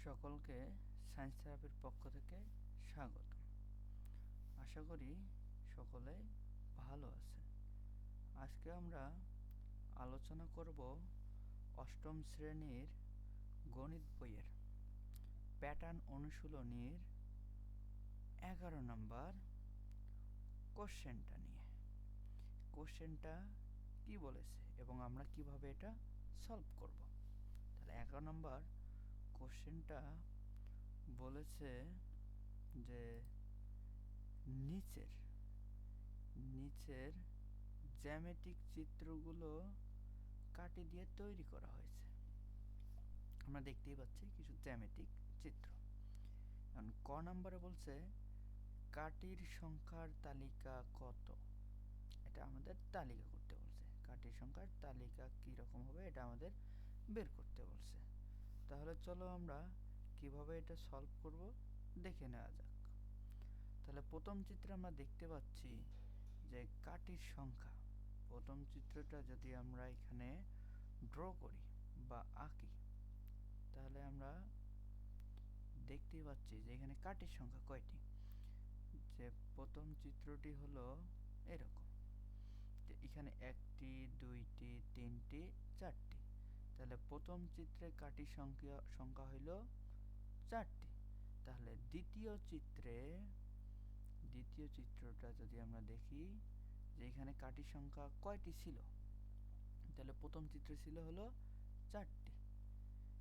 সকলকে সায়েন্স থেরাপির পক্ষ থেকে স্বাগত। আশা করি সকলে ভালো আছেন। আজকে আমরা আলোচনা করব অষ্টম শ্রেণীর গণিত বইয়ের প্যাটার্ন অনুশীলনীর 11 নম্বর কোশ্চেনটা নিয়ে। কোশ্চেনটা কি বলেছে এবং আমরা কিভাবে এটা সলভ করব। তাহলে 11 নম্বর কোশ্চেনটা বলেছে যে নিচের জ্যামিতিক চিত্রগুলো কাটি দিয়ে তৈরি করা হয়েছে। আমরা দেখতেই পাচ্ছি কিছু জ্যামিতিক চিত্র। এখন ক নম্বরে বলছে কাটির সংখ্যার তালিকা কত। এটা আমাদের তালিকা করতে বলছে। কাটির সংখ্যার তালিকা কি রকম হবে এটা আমাদের বের করতে বলছে। তাহলে চলো আমরা কিভাবে এটা সলভ করব দেখে নেওয়া যাক। তাহলে প্রথম চিত্রে আমরা দেখতে পাচ্ছি যে কাটির সংখ্যা। প্রথম চিত্রটা যদি আমরা এখানে ড্র করি বা আঁকি তাহলে আমরা দেখতেই পাচ্ছি যে এখানে কাটির সংখ্যা কয়টি। যে প্রথম চিত্রটি হলো এরকম, যে এখানে একটি, দুইটি, তিনটি, চারটি। তাহলে প্রথম চিত্রে কাটির সংখ্যা হইল 4টি। তাহলে দ্বিতীয় চিত্রটা যদি আমরা দেখি যে এখানে কাটির সংখ্যা কয়টি ছিল, তাহলে প্রথম চিত্র ছিল হলো 4টি।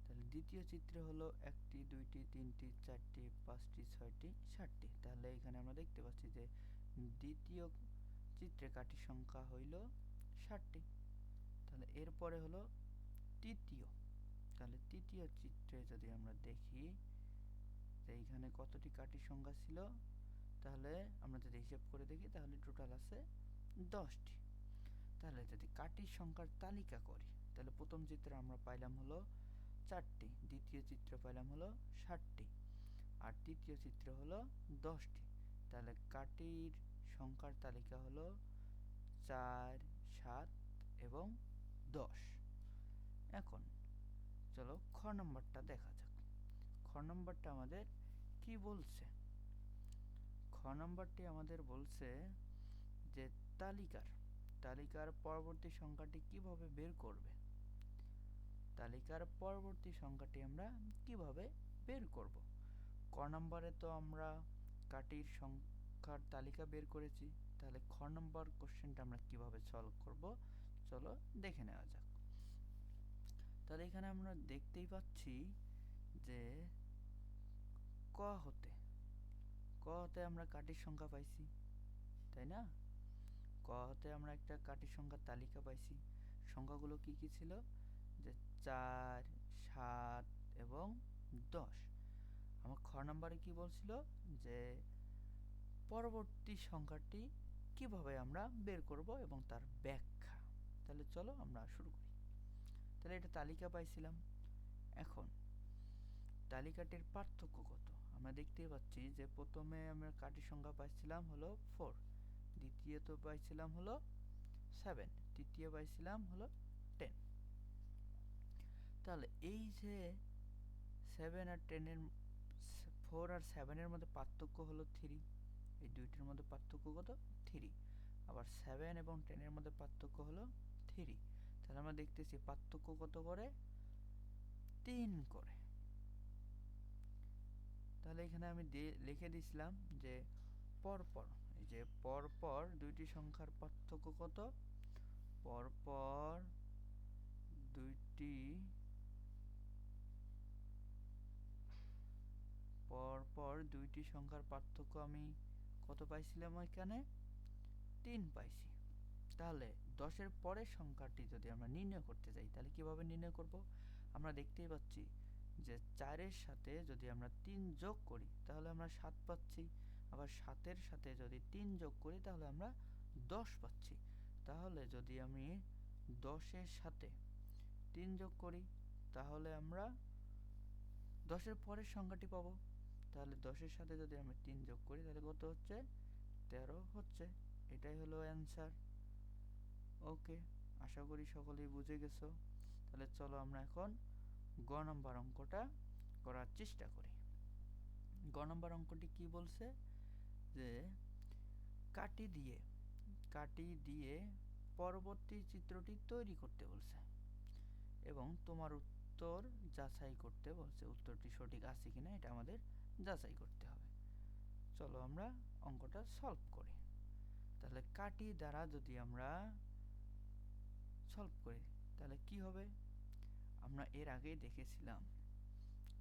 তাহলে দ্বিতীয় চিত্রে হলো 1টি, 2টি, 3টি, 4টি, 5টি, 6টি, 7টি। তাহলে এখানে আমরা দেখতে পাচ্ছি যে দ্বিতীয় চিত্রে কাটির সংখ্যা হইল 7টি। তাহলে এরপরে হলো তৃতীয়। তাহলে তৃতীয় চিত্রে যদি আমরা দেখি যে এইখানে কতটি কাটির সংখ্যা ছিল, তাহলে আমরা যদি হিসাব করে দেখি তাহলে টোটাল আছে 10টি। তাহলে যদি কাটির সংখ্যার তালিকা করি তাহলে প্রথম চিত্রে আমরা পাইলাম হলো 4টি, দ্বিতীয় চিত্র পাইলাম হলো 7টি, আর তৃতীয় চিত্র হলো 10টি। তাহলে কাটির সংখ্যার তালিকা হলো 4, 7 এবং 10। এখন চলো খ নম্বরটা দেখা যাক। খ নম্বরটা আমাদের কি বলছে। খ নম্বরটি আমাদের বলছে যে তালিকার পরবর্তী সংখ্যাটি কিভাবে বের করবে। তালিকার পরবর্তী সংখ্যাটি আমরা কিভাবে বের করব। ক নম্বরে তো আমরা কাটির সংখ্যার তালিকা বের করেছি। তাহলে খ নম্বর কোশ্চেনটা আমরা কিভাবে সলভ করব চলো দেখে নেওয়া যাক। তাহলে এখানে আমরা দেখতেই পাচ্ছি যে ক হতে আমরা কাটির সংখ্যা পাইছি, তাই না? ক হতে আমরা একটা কাটির সংখ্যার তালিকা পাইছি। সংখ্যাগুলো কি কি ছিল, যে 4, 7 এবং 10। আমার খ নম্বরে কি বলছিল যে পরবর্তী সংখ্যাটি কিভাবে আমরা বের করব এবং তার ব্যাখ্যা। তাহলে চলো আমরা শুরু করি। তাহলে এটা তালিকা পাইছিলাম। এখন তালিকাটির পার্থক্য কত আমরা দেখতেই পাচ্ছি যে প্রথমে আমরা কাটির সংখ্যা পাইছিলাম হলো 4, দ্বিতীয়ত পাইছিলাম হলো 7, তৃতীয় পাইছিলাম হলো 10। তাহলে এই যে 7 আর 10 এর 4 আর 7 এর মধ্যে পার্থক্য হলো 3। এই দুইটির মধ্যে পার্থক্য কত, 3। আবার 7 এবং 10 এর মধ্যে পার্থক্য হলো 3। তাহলে আমরা দেখতেছি পার্থক্য কত করে, 3 করে। তাহলে এখানে আমি লিখে দিছিলাম যে পরপর, এই যে পরপর দুইটি সংখ্যার পার্থক্য কত, পরপর দুইটি সংখ্যার পার্থক্য আমি কত পাইছিলাম, এখানে 3 পাইছি। তাহলে 10 এর পরের সংখ্যাটি যদি আমরা নির্ণয় করতে যাই তাহলে কিভাবে নির্ণয় করব। আমরা দেখতেই পাচ্ছি যে 4 এর সাথে যদি আমরা 3 যোগ করি তাহলে আমরা 7 পাচ্ছি, আবার 7 এর সাথে যদি 3 যোগ করি তাহলে আমরা 10 পাচ্ছি। তাহলে যদি আমি 10 এর সাথে 3 যোগ করি তাহলে আমরা 10 এর পরের সংখ্যাটি পাবো। তাহলে 10 এর সাথে যদি আমরা 3 যোগ করি তাহলে কত হচ্ছে, 13 হচ্ছে। এটাই হলো অ্যান্সার। ওকে, আশা করি সকলেই বুঝে গেছো। তাহলে চলো আমরা এখন গ নম্বর অঙ্কটা করার চেষ্টা করি। গ নম্বর অঙ্কটি কি বলছে যে কাটি দিয়ে পরবর্তী চিত্রটি তৈরি করতে বলছে এবং তোমার উত্তর যাচাই করতে বলছে, উত্তরটি সঠিক আছে কিনা এটা আমাদের যাচাই করতে হবে। চলো আমরা অঙ্কটা সলভ করি। তাহলে কাটি দ্বারা যদি আমরা সলভ করি তাহলে কি হবে, আমরা এর আগেই দেখেছিলাম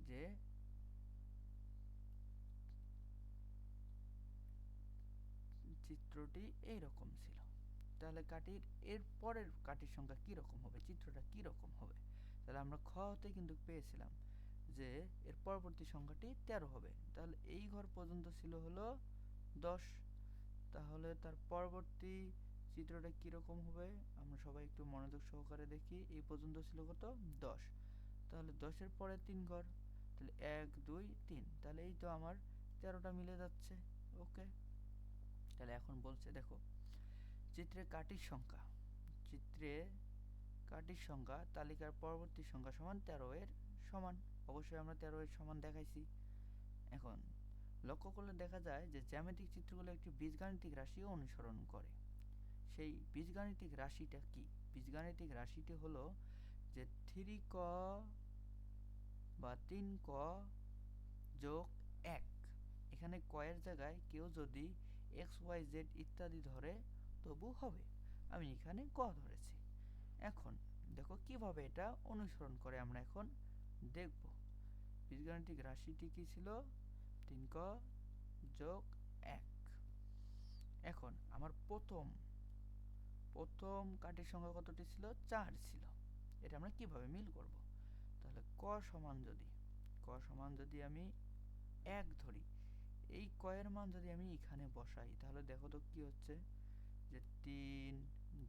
যে চিত্রটি এইরকম ছিল। তাহলে কাটির এর পরের কাটির সংখ্যা কি রকম হবে, চিত্রটা কি রকম হবে। তাহলে আমরা খ হতে কিন্তু পেয়েছিলাম যে এর পরবর্তী সংখ্যাটি 13 হবে। তাহলে এই ঘর পর্যন্ত ছিল হলো 10। তাহলে তার পরবর্তী চিত্রটা কি রকম হবে আমরা সবাই একটু মনোযোগ সহকারে দেখি। এই পর্যন্ত ছিল কত 10, তাহলে 10-এর পরে 3 ঘর, তাহলে 1 2 3, তাহলে এই তো আমার 13টা মিলে যাচ্ছে। ওকে, তাহলে এখন বলছে দেখো চিত্রে কাটির সংখ্যা তালিকার পরবর্তী সংখ্যা সমান 13 এর সমান। অবশ্যই আমরা 13 এর সমান দেখাইছি। এখন লক্ষ্য করলে দেখা যায় যে জ্যামিতিক চিত্রগুলো একটি বীজগাণিতিক রাশি অনুসরণ করে। সেই বীজগাণিতিক রাশিটা কি? বীজগাণিতিক রাশিটি হলো যে 3ক বা 3ক যোগ 1। এখানে ক এর জায়গায় কেউ যদি XYZ ইত্যাদি ধরে তবু হবে, আমি এখানে ক ধরেছি। এখন দেখো কিভাবে এটা অনুসরণ করে আমরা এখন দেখব। বীজগাণিতিক রাশিটি কি ছিল 3ক যোগ 1। এখন আমার প্রথম কাটির সংখ্যা কতটি ছিল 4 ছিল। এটা আমরা কিভাবে মিল করব, তাহলে ক সমান যদি আমি 1 ধরি, এই ক এর মান যদি আমি এখানে বসাই তাহলে দেখো তো কি হচ্ছে যে 3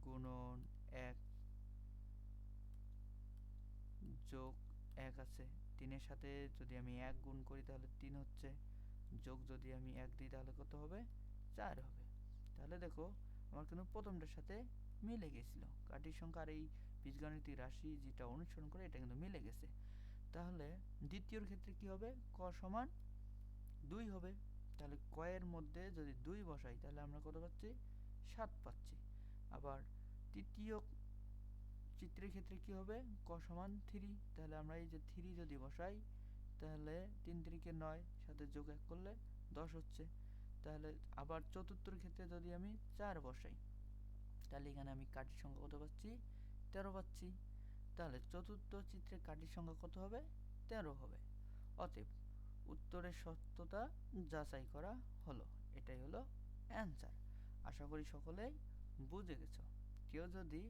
গুণন 1 যোগ 1 আছে, 3 এর সাথে যদি আমি 1 গুণ করি তাহলে 3 হচ্ছে, যোগ যদি আমি 1 দিই তাহলে কত হবে 4 হবে। তাহলে দেখো আমার কিন্তু প্রথমটার সাথে মিলে গেছিল কাটির সংখ্যা, আর এই বীজগাণিতিক রাশি যেটা অনুসরণ করে এটা কিন্তু মিলে গেছে। তাহলে দ্বিতীয়র ক্ষেত্রে কি হবে, ক সমান 2 হবে। তাহলে ক এর মধ্যে যদি 2 বসাই তাহলে আমরা কত পাচ্ছি 7 পাচ্ছি। আবার তৃতীয় চিত্রের ক্ষেত্রে কি হবে, ক সমান 3, তাহলে আমরা এই যে 3 যদি বসাই তাহলে 3 3 9, সাথে যোগ 1 করলে 10 হচ্ছে। তাহলে আবার চতুর্থর ক্ষেত্রে যদি আমি 4 বসাই তাহলে এখানে আমি কাটির সংখ্যা কত পাচ্ছি 13 পাচ্ছি। তাহলে চতুর্থ চিত্রের কাটির সংখ্যা কত হবে 13 হবে। অতএব উত্তরের সত্যতা যাচাই করা হলো। এটাই হলো অ্যান্সার। আশা করি সকলেই বুঝে গেছো। কেউ যদি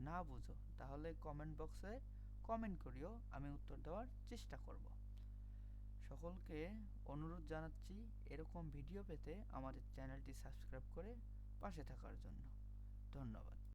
না বুঝো তাহলে কমেন্ট বক্সে কমেন্ট করিও, আমি উত্তর দেওয়ার চেষ্টা করব। সকলকে অনুরোধ জানাচ্ছি এরকম ভিডিও পেতে আমাদের চ্যানেলটি সাবস্ক্রাইব করে পাশে থাকার জন্য। ধন্যবাদ।